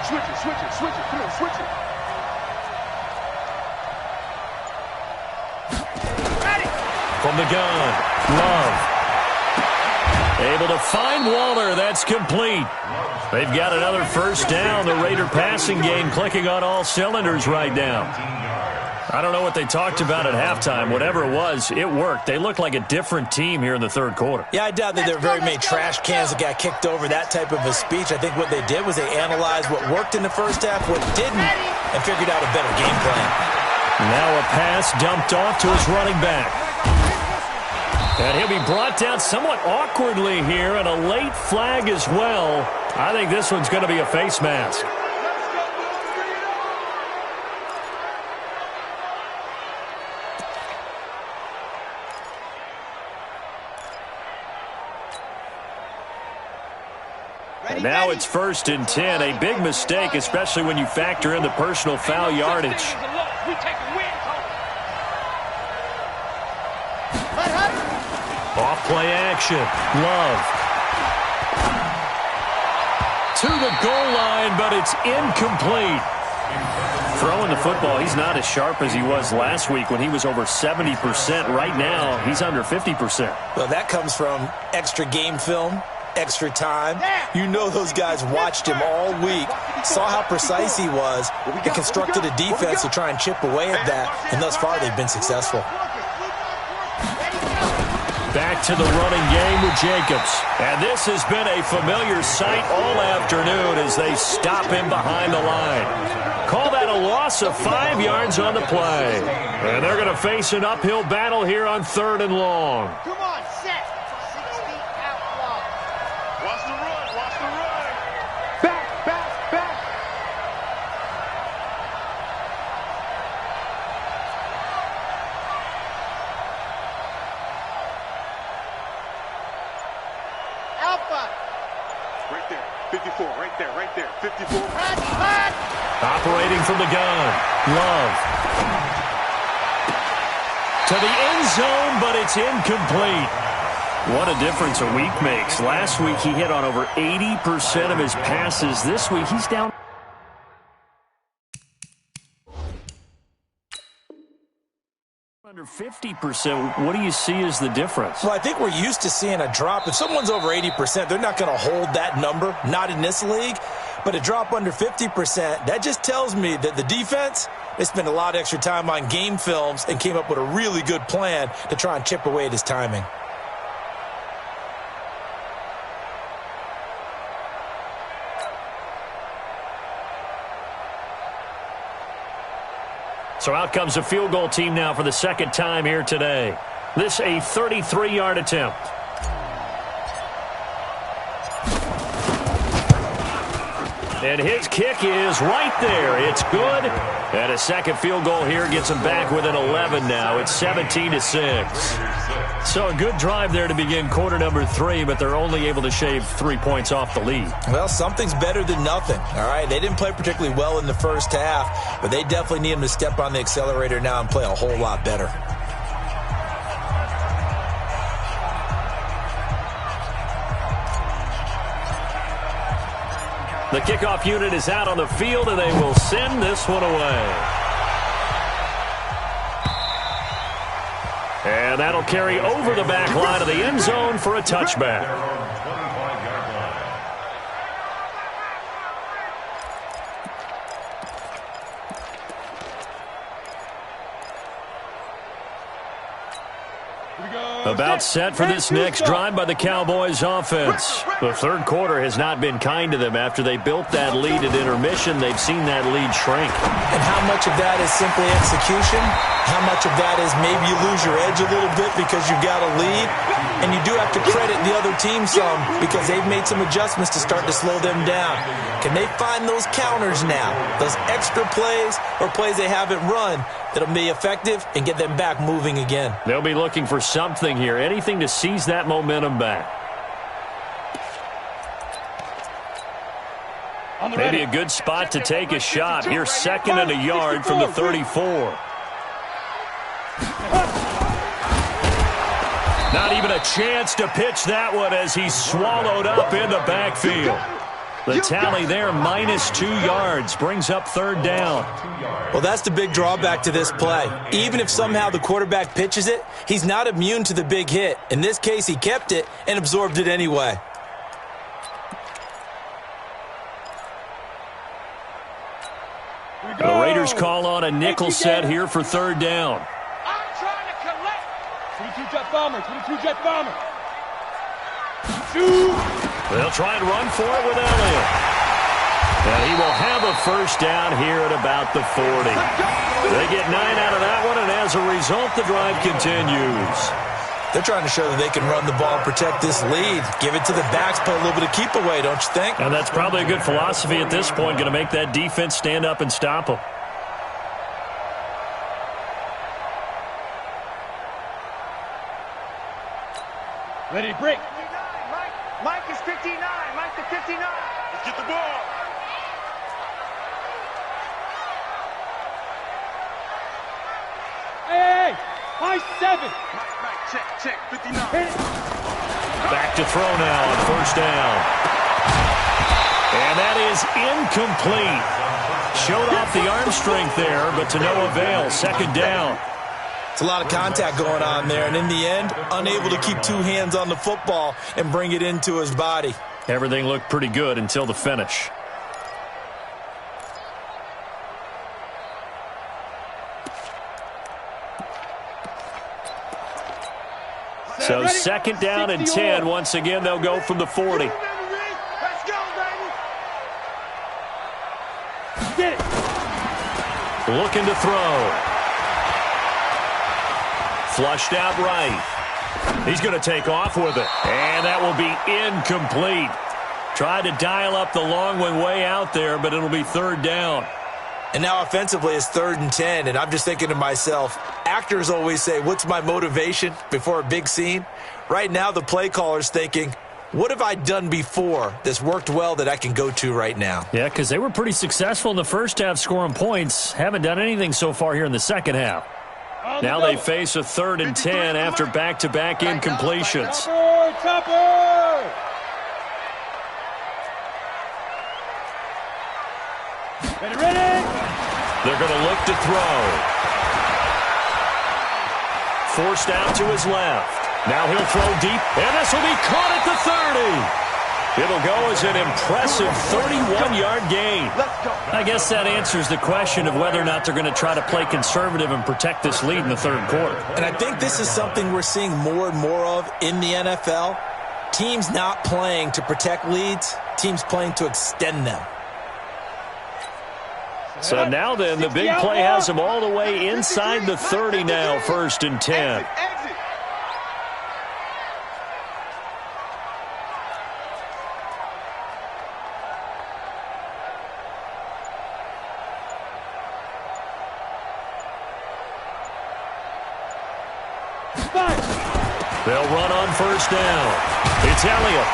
[SPEAKER 2] Switch it, come on, switch it.
[SPEAKER 4] From the gun, Love. Able to find Waller. That's complete. They've got another 1st down. The Raider passing game clicking on all cylinders right now. I don't know what they talked about at halftime. Whatever it was, it worked. They looked like a different team here in the 3rd quarter.
[SPEAKER 5] Yeah, I doubt that there were very many trash cans that got kicked over, that type of a speech. I think what they did was they analyzed what worked in the first half, what didn't, and figured out a better game plan.
[SPEAKER 4] Now a pass dumped off to his running back. And he'll be brought down somewhat awkwardly here, and a late flag as well. I think this one's going to be a face mask. And now it's 1st and 10. A big mistake, especially when you factor in the personal foul yardage. Off play action. Love. To the goal line, but it's incomplete. Throwing the football, he's not as sharp as he was last week when he was over 70%. Right now, he's under 50%.
[SPEAKER 5] Well, that comes from extra game film, extra time. You know those guys watched him all week, saw how precise he was, and constructed a defense to try and chip away at that, and thus far they've been successful.
[SPEAKER 4] Back to the running game with Jacobs. And this has been a familiar sight all afternoon as they stop him behind the line. Call that a loss of 5 yards on the play. And they're going to face an uphill battle here on 3rd and long.
[SPEAKER 2] Come on, set. 60 out long. Watch the run, watch the run. Back, back, back. Alpha. Right there, 54, right there, right there, 54.
[SPEAKER 4] Operating from the gun. Love. To the end zone, but it's incomplete. What a difference a week makes. Last week he hit on over 80% of his passes. This week he's down Under 50%, what do you see as the difference?
[SPEAKER 5] Well, I think we're used to seeing a drop. If someone's over 80%, they're not going to hold that number, not in this league. But a drop under 50%, that just tells me that the defense, they spent a lot of extra time on game films and came up with a really good plan to try and chip away at his timing.
[SPEAKER 4] So out comes a field goal team now for the second time here today. This a 33-yard attempt. And his kick is right there. It's good. And a second field goal here gets him back within 11 now. It's 17-6. So a good drive there to begin quarter number 3, but they're only able to shave 3 points off the lead.
[SPEAKER 5] Well, something's better than nothing, all right? They didn't play particularly well in the first half, but they definitely need him to step on the accelerator now and play a whole lot better.
[SPEAKER 4] The kickoff unit is out on the field, and they will send this one away. And that'll carry over the back line of the end zone for a touchback. About set for this next drive by the Cowboys offense. The third quarter has not been kind to them. After they built that lead at intermission, they've seen that lead shrink.
[SPEAKER 5] And how much of that is simply execution? How much of that is maybe you lose your edge a little bit because you've got a lead? And you do have to credit the other team some because they've made some adjustments to start to slow them down. Can they find those counters now, those extra plays or plays they haven't run that'll be effective and get them back moving again?
[SPEAKER 4] They'll be looking for something here, anything to seize that momentum back. Maybe a good spot to take a shot. Here, second and a yard from the 34. Not even a chance to pitch that one as he's swallowed up in the backfield. The tally there, -2 yards, brings up third down.
[SPEAKER 5] Well, that's the big drawback to this play. Even if somehow the quarterback pitches it, he's not immune to the big hit. In this case, he kept it and absorbed it anyway.
[SPEAKER 4] The Raiders call on a nickel set here for third down.
[SPEAKER 2] I'm trying to collect. 22-jet bomber, 22-jet bomber.
[SPEAKER 4] They'll try and run for it with Elliott. And he will have a first down here at about the 40. They get 9 out of that one, and as a result, the drive continues.
[SPEAKER 5] They're trying to show that they can run the ball and protect this lead. Give it to the backs, put a little bit of keep away, don't you think?
[SPEAKER 4] And that's probably a good philosophy at this point, going to make that defense stand up and stop them.
[SPEAKER 2] Ready, break. Mike is 59. Mike to 59. Let's get the ball. Hey, Mike 7. Mike, check, 59.
[SPEAKER 4] Back to throw now on first down. And that is incomplete. Showed off the arm strength there, but to no avail. Second down.
[SPEAKER 5] It's a lot of contact going on there, and in the end, unable to keep two hands on the football and bring it into his body.
[SPEAKER 4] Everything looked pretty good until the finish. So second down and 10. Once again, they'll go from the 40.
[SPEAKER 2] Let's go, baby. Get it.
[SPEAKER 4] Looking to throw. Flushed out right. He's going to take off with it. And that will be incomplete. Tried to dial up the long one way out there, but it'll be third down.
[SPEAKER 5] And now offensively it's 3rd and 10, and I'm just thinking to myself, actors always say, what's my motivation before a big scene? Right now the play caller's thinking, what have I done before that's worked well that I can go to right now?
[SPEAKER 4] Yeah, because they were pretty successful in the first half scoring points. Haven't done anything so far here in the second half. Now they face a 3rd and 10 after back-to-back incompletions.
[SPEAKER 2] Chopper! Ready?
[SPEAKER 4] They're going to look to throw. forced out to his left. Now he'll throw deep, and this will be caught at the 30. It'll go as an impressive 31-yard gain. I guess that answers the question of whether or not they're going to try to play conservative and protect this lead in the third quarter.
[SPEAKER 5] And I think this is something we're seeing more and more of in the NFL. Teams not playing to protect leads, teams playing to extend them.
[SPEAKER 4] So now then, the big play has them all the way inside the 30 now, 1st and 10. They'll run on 1st down. It's Elliott.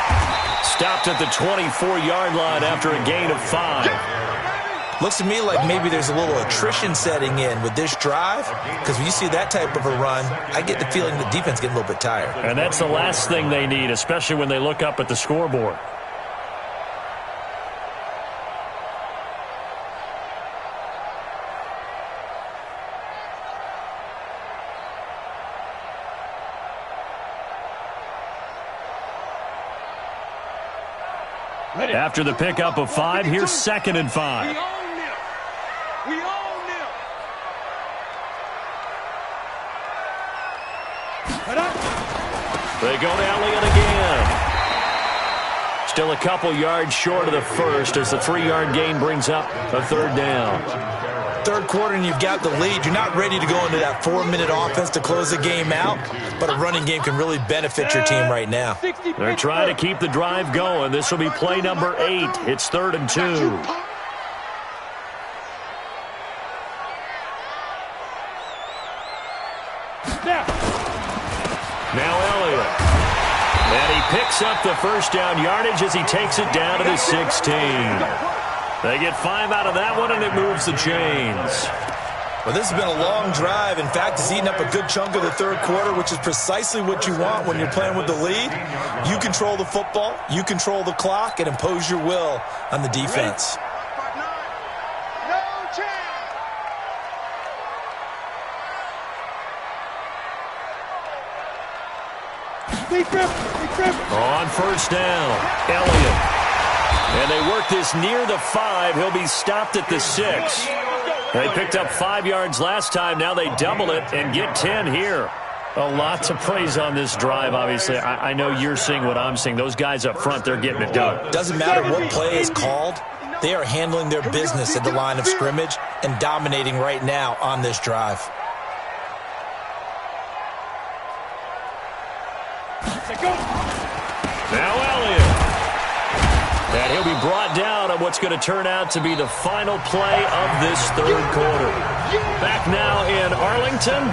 [SPEAKER 4] Stopped at the 24-yard line after a gain of 5.
[SPEAKER 5] Looks to me like maybe there's a little attrition setting in with this drive, because when you see that type of a run, I get the feeling the defense getting a little bit tired.
[SPEAKER 4] And that's the last thing they need, especially when they look up at the scoreboard. After the pickup of 5, here's 2nd and 5.
[SPEAKER 2] We own them. We own them.
[SPEAKER 4] They go to Elliott again. Still a couple yards short of the first as the 3-yard gain brings up a 3rd down.
[SPEAKER 5] Third quarter and you've got the lead. You're not ready to go into that 4-minute offense to close the game out, but a running game can really benefit your team right now.
[SPEAKER 4] They're trying to keep the drive going. This will be play number 8. It's 3rd and 2. Now Elliott. And he picks up the 1st down yardage as he takes it down to the 16. They get 5 out of that one, and it moves the chains.
[SPEAKER 5] Well, this has been a long drive. In fact, it's eaten up a good chunk of the third quarter, which is precisely what you want when you're playing with the lead. You control the football, you control the clock, and impose your will on the defense.
[SPEAKER 4] On 1st down, Elliott. And they work this near the 5. He'll be stopped at the 6. They picked up 5 yards last time. Now they double it and get 10 here. A lot to praise on this drive, obviously. I know you're seeing what I'm seeing. Those guys up front, they're getting it done.
[SPEAKER 5] Doesn't matter what play is called. They are handling their business at the line of scrimmage and dominating right now on this drive.
[SPEAKER 4] Now Elliott. And he'll be brought down on what's going to turn out to be the final play of this third quarter. Back now in Arlington.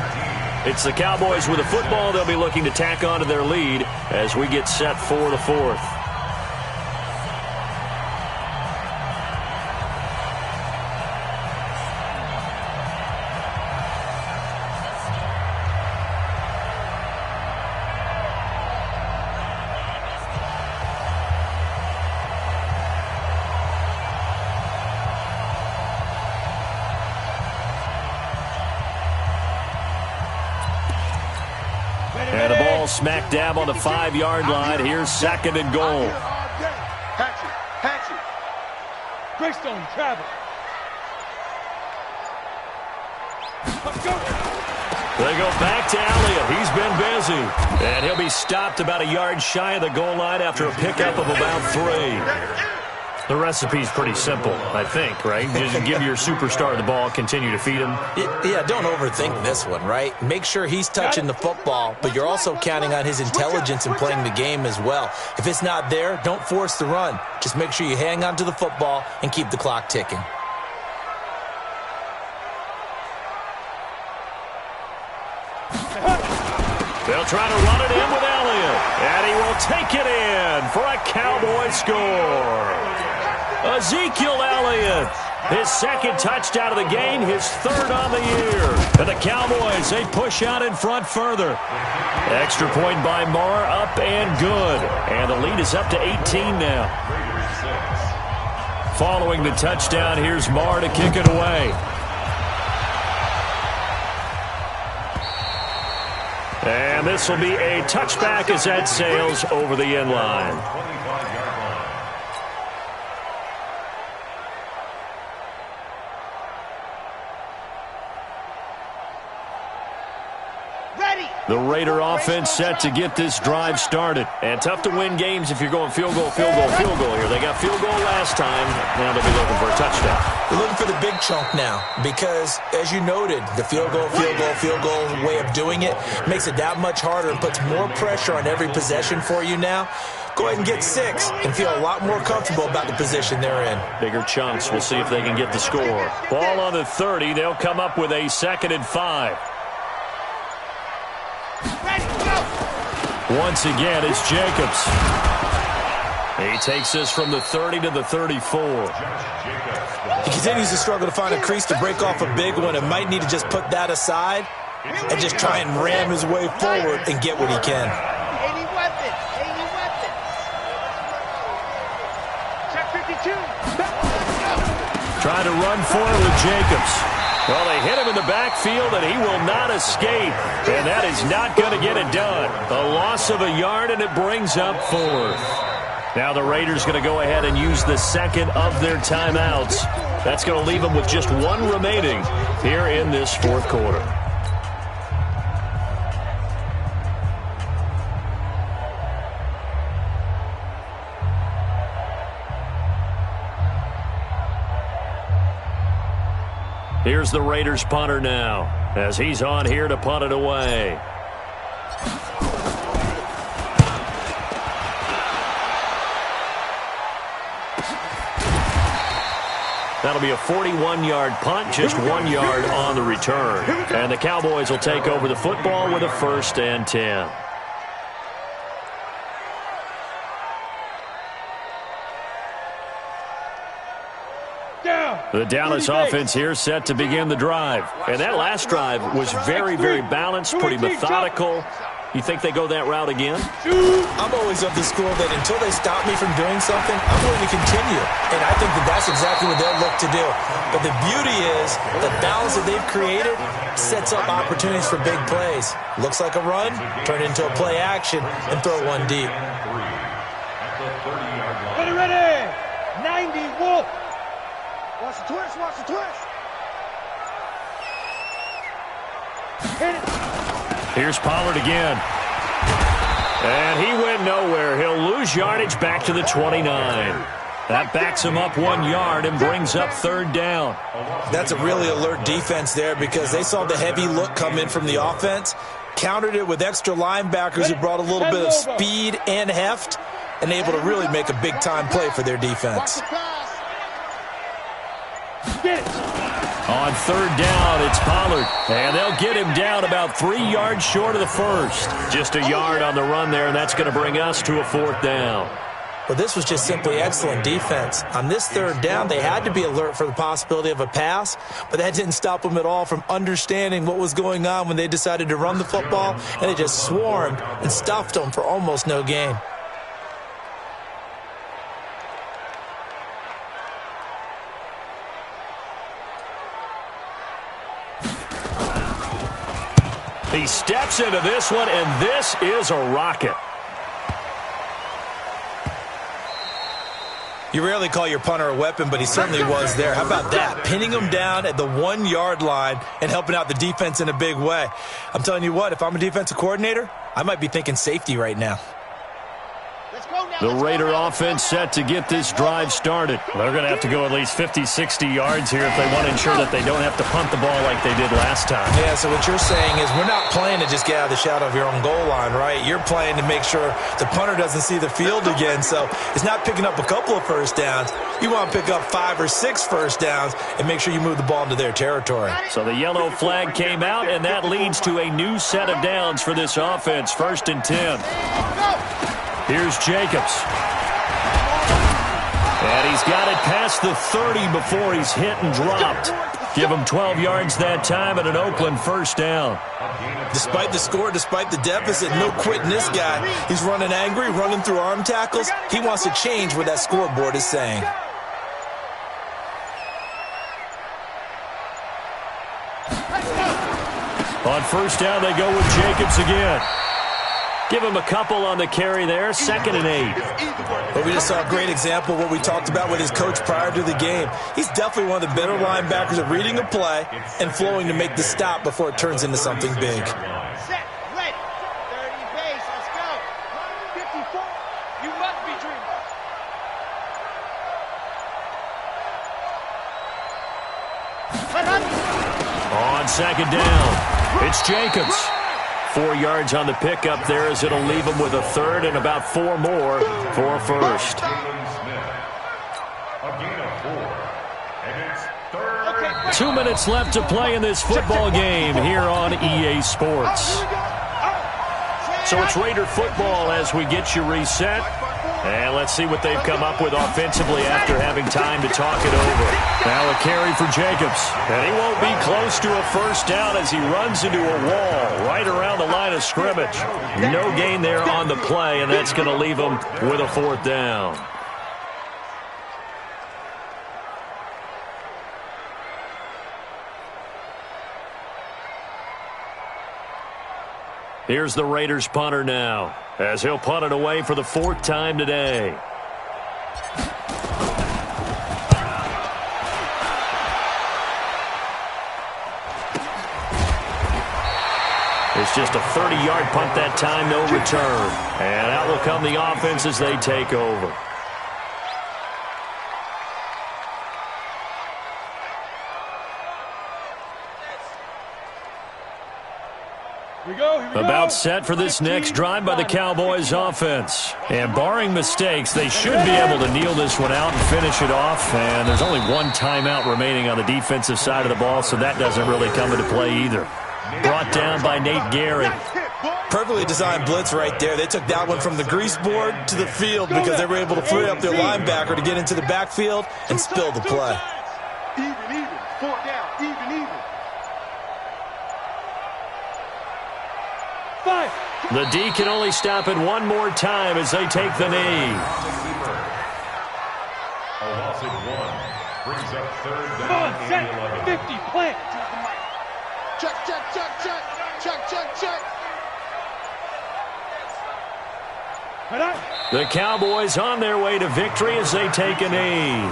[SPEAKER 4] It's the Cowboys with the football. They'll be looking to tack on to their lead as we get set for the 4th. And the ball smack dab on the 5-yard line. Here's 2nd and goal.
[SPEAKER 2] Hatchet. Greystone, travel. Let's go.
[SPEAKER 4] They go back to Elliott. He's been busy. And he'll be stopped about a yard shy of the goal line after a pickup of about 3. The recipe's pretty simple, I think, right? Just give your superstar the ball, continue to feed him.
[SPEAKER 5] Yeah, don't overthink this one, right? Make sure he's touching the football, but you're also counting on his intelligence in playing the game as well. If it's not there, don't force the run. Just make sure you hang on to the football and keep the clock ticking.
[SPEAKER 4] They'll try to run it in with Elliott, and he will take it in for a Cowboy score. Ezekiel Elliott, his 2nd touchdown of the game, his 3rd on the year. And the Cowboys, they push out in front further. Extra point by Marr, up and good. And the lead is up to 18 now. Following the touchdown, here's Marr to kick it away. And this will be a touchback as that sails over the end line. The Raider offense set to get this drive started. And tough to win games if you're going field goal, field goal, field goal here. They got field goal last time. Now they'll be looking for a touchdown.
[SPEAKER 5] They're looking for the big chunk now because, as you noted, the field goal way of doing it makes it that much harder and puts more pressure on every possession for you now. Go ahead and get 6 and feel a lot more comfortable about the position they're in.
[SPEAKER 4] Bigger chunks. We'll see if they can get the score. Ball on the 30. They'll come up with a 2nd and 5. Once again, it's Jacobs. He takes this from the 30 to the 34.
[SPEAKER 5] He continues to struggle to find a crease to break off a big one and might need to just put that aside and just try and ram his way forward and get what he can.
[SPEAKER 2] Check 52.
[SPEAKER 4] Trying to run for it with Jacobs. Well, they hit him in the backfield, and he will not escape. And that is not going to get it done. A loss of a yard, and it brings up 4th. Now the Raiders going to go ahead and use the 2nd of their timeouts. That's going to leave them with just 1 remaining here in this 4th quarter. Here's the Raiders punter now, as he's on here to punt it away. That'll be a 41-yard punt, just 1 yard on the return. And the Cowboys will take over the football with a 1st and 10. The Dallas offense here set to begin the drive. And that last drive was very, very balanced, pretty methodical. You think they go that route again?
[SPEAKER 5] I'm always of the school that until they stop me from doing something, I'm going to continue. And I think that that's exactly what they'll look to do. But the beauty is the balance that they've created sets up opportunities for big plays. Looks like a run, turn it into a play action, and throw one deep.
[SPEAKER 2] Ready. 90, Wolf. Watch the twist, watch the twist. Hit it.
[SPEAKER 4] Here's Pollard again. And he went nowhere. He'll lose yardage back to the 29. That backs him up 1 yard and brings up 3rd down.
[SPEAKER 5] That's a really alert defense there because they saw the heavy look come in from the offense, countered it with extra linebackers who brought a little bit of speed and heft, and able to really make a big-time play for their defense.
[SPEAKER 4] On 3rd down, it's Pollard. And they'll get him down about 3 yards short of the 1st. Just a yard on the run there, and that's going to bring us to a 4th down.
[SPEAKER 5] Well, this was just simply excellent defense. On this 3rd down, they had to be alert for the possibility of a pass, but that didn't stop them at all from understanding what was going on when they decided to run the football, and they just swarmed and stuffed them for almost no gain.
[SPEAKER 4] He steps into this one, and this is a rocket.
[SPEAKER 5] You rarely call your punter a weapon, but he certainly was there. How about that? Pinning him down at the 1 yard line and helping out the defense in a big way. I'm telling you what, if I'm a defensive coordinator, I might be thinking safety right now.
[SPEAKER 4] The Raider offense set to get this drive started. They're going to have to go at least 50, 60 yards here if they want to ensure that they don't have to punt the ball like they did last time.
[SPEAKER 5] Yeah, so what you're saying is we're not playing to just get out of the shadow of your own goal line, right? You're playing to make sure the punter doesn't see the field again. So it's not picking up a couple of 1st downs. You want to pick up 5 or 6 1st downs and make sure you move the ball into their territory.
[SPEAKER 4] So the yellow flag came out, and that leads to a new set of downs for this offense. 1st and 10. Here's Jacobs. And he's got it past the 30 before he's hit and dropped. Give him 12 yards that time and an Oakland 1st down.
[SPEAKER 5] Despite the score, despite the deficit, no quitting this guy. He's running angry, running through arm tackles. He wants to change what that scoreboard is saying.
[SPEAKER 4] On first down, they go with Jacobs again. Give him a couple on the carry there, 2nd and 8.
[SPEAKER 5] But we just saw a great example of what we talked about with his coach prior to the game. He's definitely one of the better linebackers at reading a play and flowing to make the stop before it turns into something big.
[SPEAKER 2] Set, ready, 30 base, let's go. 54, you must be dreaming.
[SPEAKER 4] On 2nd down, it's Jacobs. 4 yards on the pickup there as it'll leave him with a 3rd and about 4 more for first.
[SPEAKER 6] A gain of 4. And it's 3rd.
[SPEAKER 4] 2 minutes left to play in this football game here on EA Sports. So it's Raider football as we get you reset. And let's see what they've come up with offensively after having time to talk it over. Now a carry for Jacobs. And he won't be close to a first down as he runs into a wall right around the line of scrimmage. No gain there on the play, and that's going to leave him with a 4th down. Here's the Raiders punter now, as he'll punt it away for the 4th time today. It's just a 30-yard punt that time, no return. And out will come the offense as they take over. About set for this next drive by the Cowboys offense. And barring mistakes, they should be able to kneel this one out and finish it off. And there's only 1 timeout remaining on the defensive side of the ball, so that doesn't really come into play either. Brought down by Nate Gary.
[SPEAKER 5] Perfectly designed blitz right there. They took that one from the grease board to the field because they were able to free up their linebacker to get into the backfield and spill the play.
[SPEAKER 2] Even, 4th down, even. 5.
[SPEAKER 4] The D can only stop it 1 more time as they take the knee.
[SPEAKER 6] A loss at 1 brings up 3rd
[SPEAKER 2] Come
[SPEAKER 6] down
[SPEAKER 2] on,
[SPEAKER 6] and
[SPEAKER 2] set,
[SPEAKER 6] 11.
[SPEAKER 2] 50, plant. Check.
[SPEAKER 4] The Cowboys on their way to victory as they take a knee.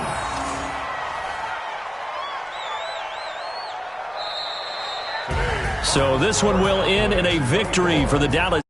[SPEAKER 4] So this one will end in a victory for the Dallas